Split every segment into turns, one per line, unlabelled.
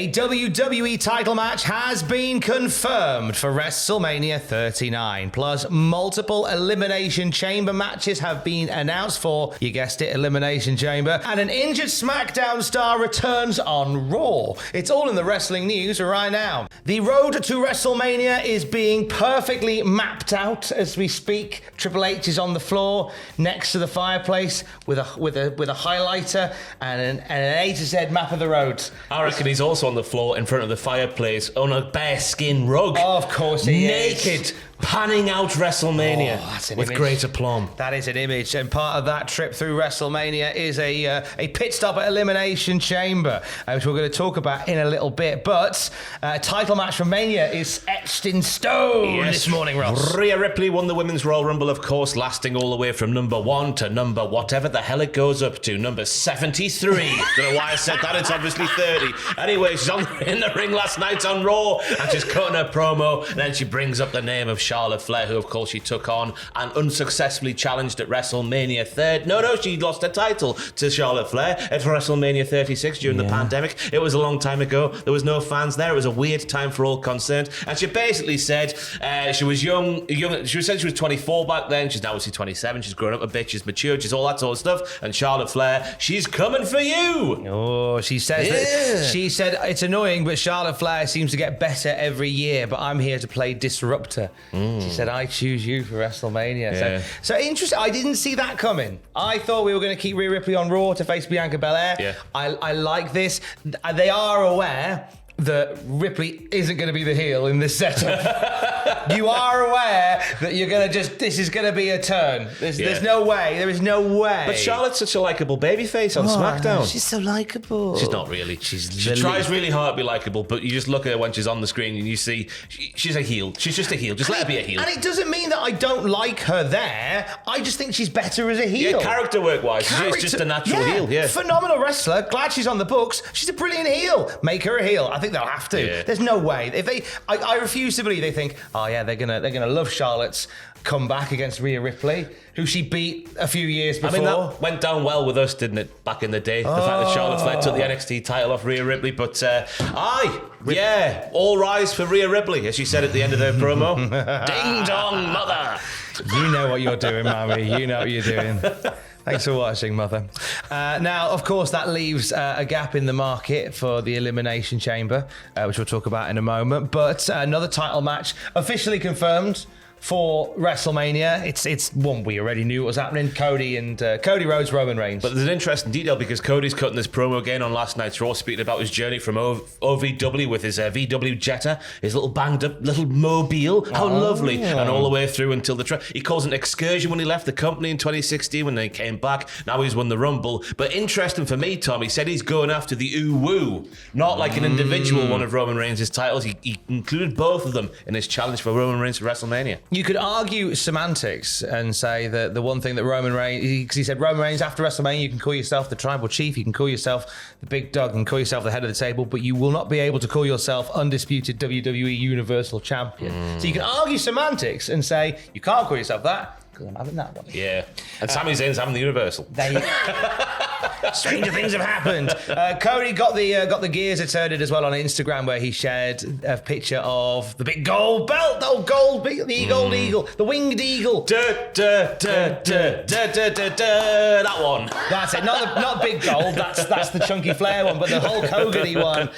A WWE title match has been confirmed for WrestleMania 39. Plus, multiple Elimination Chamber matches have been announced for, you guessed it, Elimination Chamber. And an injured SmackDown star returns on Raw. It's all in the wrestling news right now. The road to WrestleMania is being perfectly mapped out as we speak. Triple H is on the floor next to the fireplace with a highlighter and an A to Z map of the road.
I reckon he's also on the floor in front of the fireplace on a bearskin rug.
Oh, of course he is.
Naked, panning out WrestleMania with
image.
great aplomb.
That is an image, and part of that trip through WrestleMania is a pit stop at Elimination Chamber, which we're going to talk about in a little bit. But a title match from Mania is etched in stone this morning, Ross.
Rhea Ripley won the Women's Royal Rumble, of course, lasting all the way from number 1 to number whatever the hell it goes up to, number 73. Don't know why I said that, it's obviously 30. Anyway, she's in the ring last night on Raw, and she's cutting her promo, and then she brings up the name of Charlotte Flair, who of course she took on and unsuccessfully challenged at WrestleMania 3rd. No, she lost her title to Charlotte Flair at WrestleMania 36 during the pandemic. It was a long time ago. There was no fans there. It was a weird time for all concerned. And she basically said she was young. She said she was 24 back then. She's now obviously 27. She's grown up a bit. She's matured. She's all that sort of stuff. And Charlotte Flair, she's coming for you.
Oh, she says that. She said it's annoying, but Charlotte Flair seems to get better every year. But I'm here to play disruptor. She said, I choose you for WrestleMania.
Yeah.
So interesting. I didn't see that coming. I thought we were going to keep Rhea Ripley on Raw to face Bianca Belair.
Yeah.
I like this. They are aware that Ripley isn't going to be the heel in this setup. You are aware that you're going to this is going to be a turn. There's no way. There is no way.
But Charlotte's such a likeable babyface on SmackDown.
She's so likeable.
She's not really. She tries really hard to be likeable, but you just look at her when she's on the screen and you see she's a heel. She's just a heel. Just let her be a heel.
And it doesn't mean that I don't like her there. I just think she's better as a heel.
Yeah, character work-wise, she's just a natural heel. Yeah.
Phenomenal wrestler. Glad she's on the books. She's a brilliant heel. Make her a heel. I think they'll have to.
Yeah.
There's no way. I refuse to believe they think, oh yeah, they're gonna love Charlotte's comeback against Rhea Ripley, who she beat a few years before.
I mean, that went down well with us, didn't it, back in the day? The fact that Charlotte Flair took the NXT title off Rhea Ripley, but all rise for Rhea Ripley, as she said at the end of her promo. Ding dong, mother.
You know what you're doing, Mammy. You know what you're doing. Thanks for watching, Mother. Now, of course, that leaves a gap in the market for the Elimination Chamber, which we'll talk about in a moment. But another title match officially confirmed for WrestleMania. It's one we already knew what was happening. Cody Rhodes, Roman Reigns.
But there's an interesting detail because Cody's cutting this promo again on last night's Raw, speaking about his journey from OVW with his VW Jetta, his little banged up little mobile. How lovely. And all the way through until he calls it an excursion when he left the company in 2016 when they came back. Now he's won the Rumble. But interesting for me, Tom, he said he's going after the Uwu, not like an individual one of Roman Reigns' titles. He included both of them in his challenge for Roman Reigns for WrestleMania.
You could argue semantics and say that the one thing that Roman Reigns, because he said Roman Reigns after WrestleMania, you can call yourself the tribal chief, you can call yourself the big dog, and call yourself the head of the table, but you will not be able to call yourself undisputed WWE Universal Champion. So you can argue semantics and say you can't call yourself that because I'm having that one.
Yeah, and Sami Zayn's having the Universal.
Stranger things have happened. Cody got the gears turning as well on Instagram, where he shared a picture of the big gold belt, the gold eagle, the winged eagle.
That one.
That's it. Not big gold. That's the chunky Flair one, but the Hulk Hogan-y one.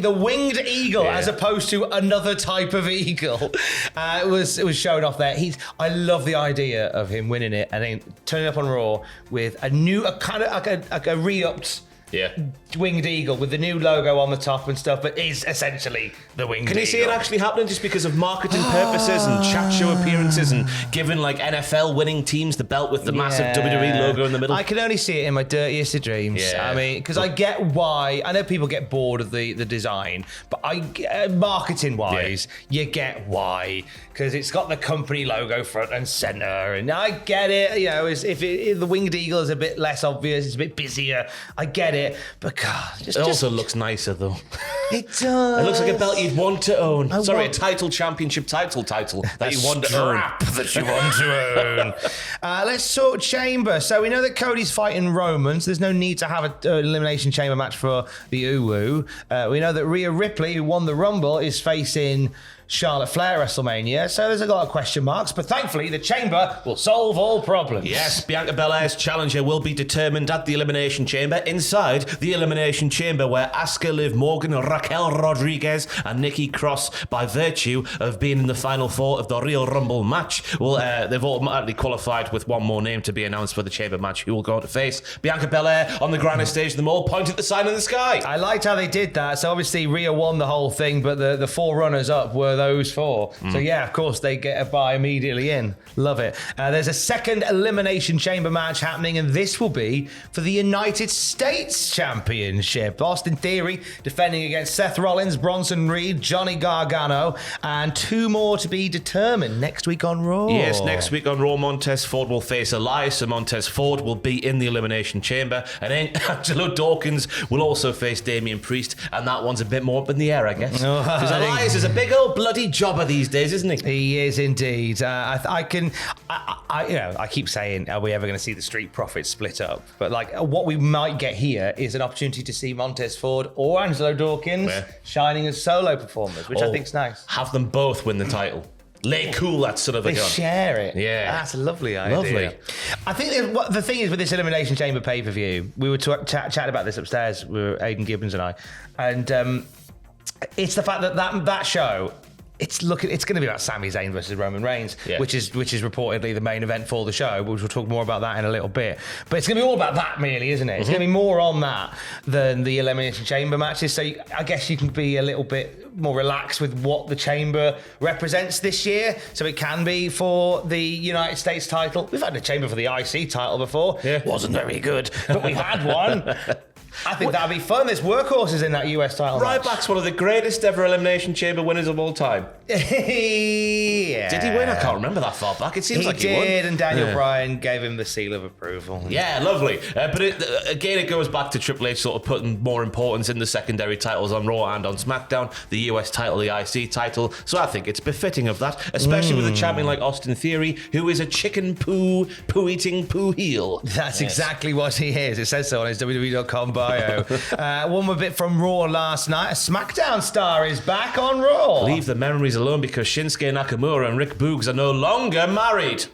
The winged eagle, as opposed to another type of eagle. It was shown off there. I love the idea of him winning it and then turning up on Raw with a kind of like a re-upped winged eagle with the new logo on the top and stuff, but is essentially the winged eagle.
Can you see it actually happening just because of marketing purposes and chat show appearances and giving like NFL winning teams the belt with the massive WWE logo in the middle?
I can only see it in my dirtiest of dreams. I mean, because I get why. I know people get bored of the design, but marketing wise, you get why, because it's got the company logo front and center, and I get it. You know, if the winged eagle is a bit less obvious, it's a bit busier. I get it, but God,
it also looks nicer though.
It does.
It looks like a belt you'd want to own. A championship title that you want to own.
That you want to own. Let's talk Chamber. So we know that Cody's fighting Roman, so there's no need to have an Elimination Chamber match for the Uwu. We know that Rhea Ripley, who won the Rumble, is facing Charlotte Flair at WrestleMania, so there's a lot of question marks, but thankfully the Chamber will solve all problems.
Yes, Bianca Belair's challenger will be determined at the Elimination Chamber, inside the Elimination Chamber, where Asuka, Liv Morgan, Raquel Rodriguez and Nikki Cross, by virtue of being in the final four of the Royal Rumble match, they've automatically qualified with one more name to be announced for the Chamber match, who will go on to face Bianca Belair on the grandest stage of them all, point at the sign in the sky.
I liked how they did that. So obviously Rhea won the whole thing, but the four runners up were those four. So yeah, of course they get a bye immediately in. Love it. There's a second Elimination Chamber match happening, and this will be for the United States Championship. Austin Theory defending against Seth Rollins, Bronson Reed, Johnny Gargano, and two more to be determined next week on Raw.
Yes, next week on Raw, Montez Ford will face Elias, so Montez Ford will be in the Elimination Chamber, and then Angelo Dawkins will also face Damian Priest, and that one's a bit more up in the air, I guess. Because Elias is a big old bloody jobber these days, isn't he?
He is indeed. I keep saying, are we ever going to see the Street Profits split up? But like, what we might get here is an opportunity to see Montez Ford or Angelo Dawkins shining as solo performers, which I think's nice.
Have them both win the title. Lay cool that son of a gun.
They share it.
Yeah.
That's a lovely idea.
Lovely.
I think what the thing is with this Elimination Chamber pay-per-view, we were chatting about this upstairs with Aidan Gibbons and I, and it's the fact that show, it's going to be about Sami Zayn versus Roman Reigns, which is reportedly the main event for the show, which we'll talk more about that in a little bit. But it's going to be all about that, really, isn't it? It's going to be more on that than the Elimination Chamber matches. So I guess you can be a little bit more relaxed with what the Chamber represents this year. So it can be for the United States title. We've had a Chamber for the IC title before. Yeah. Wasn't very good, but we had one. I think that'd be fun. There's workhorses in that US title match.
Ryback's one of the greatest ever Elimination Chamber winners of all time.
Yeah.
Did he win? I can't remember that far back. It seems like he won.
He did, and Daniel Bryan gave him the seal of approval.
Yeah, lovely. But it goes back to Triple H sort of putting more importance in the secondary titles on Raw and on SmackDown, the US title, the IC title. So I think it's befitting of that, especially with a champion like Austin Theory, who is a chicken poo-eating poo heel.
That's exactly what he is. It says so on his WWE.com bio. One more bit from Raw last night. A SmackDown star is back on Raw.
Leave the memories alone, because Shinsuke Nakamura and Rick Boogs are no longer married.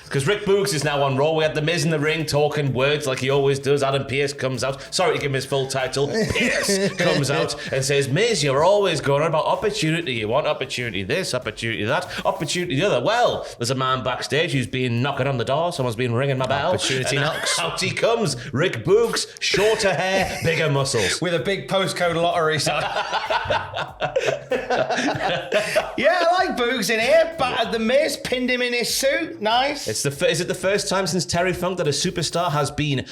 Because Rick Boogs is now on Raw. We had the Miz in the ring talking words like he always does. Adam Pearce comes out. Sorry to give him his full title. Pearce comes out and says, Miz, you're always going on about opportunity. You want opportunity this, opportunity that, opportunity the other. Well, there's a man backstage who's been knocking on the door. Someone's been ringing my bell.
Opportunity knocks.
Out he comes. Rick Boogs, shorter hair, bigger muscles.
With a big postcode lottery sign. Yeah, I like Boogs in here. Battered the Miz, pinned him in his suit. Nice.
Is it the first time since Terry Funk that a superstar has been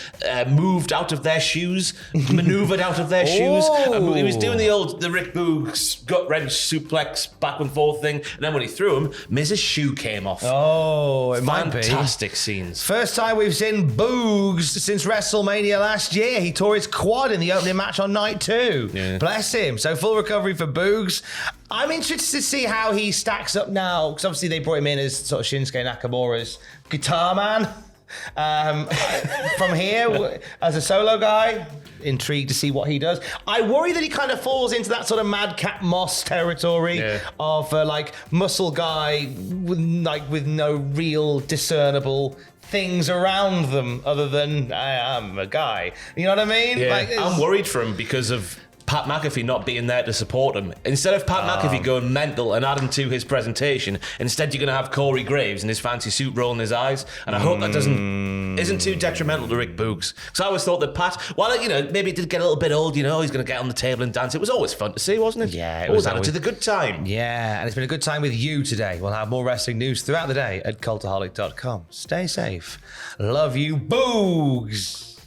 moved out of their shoes, manoeuvred out of their shoes? He was doing the Rick Boogs gut wrench suplex back and forth thing, and then when he threw him, Miz's shoe came off.
Oh, it might be.
Fantastic scenes.
First time we've seen Boogs since WrestleMania last year. He tore his quad in the opening match on night 2. Yeah. Bless him. So full recovery for Boogs. I'm interested to see how he stacks up now, because obviously they brought him in as sort of Shinsuke Nakamura's guitar man. From here, as a solo guy, intrigued to see what he does. I worry that he kind of falls into that sort of Madcap Moss territory of like muscle guy with no real discernible things around them other than I am a guy. You know what I mean?
Yeah.
Like,
I'm worried for him because of Pat McAfee not being there to support him. Instead of Pat McAfee going mental and adding to his presentation, instead you're going to have Corey Graves in his fancy suit rolling his eyes. And I hope that isn't too detrimental to Rick Boogs. Because I always thought that Pat, while maybe it did get a little bit old, he's going to get on the table and dance. It was always fun to see, wasn't it?
Yeah,
it was added to the good time.
Yeah, and it's been a good time with you today. We'll have more wrestling news throughout the day at cultaholic.com. Stay safe. Love you, Boogs.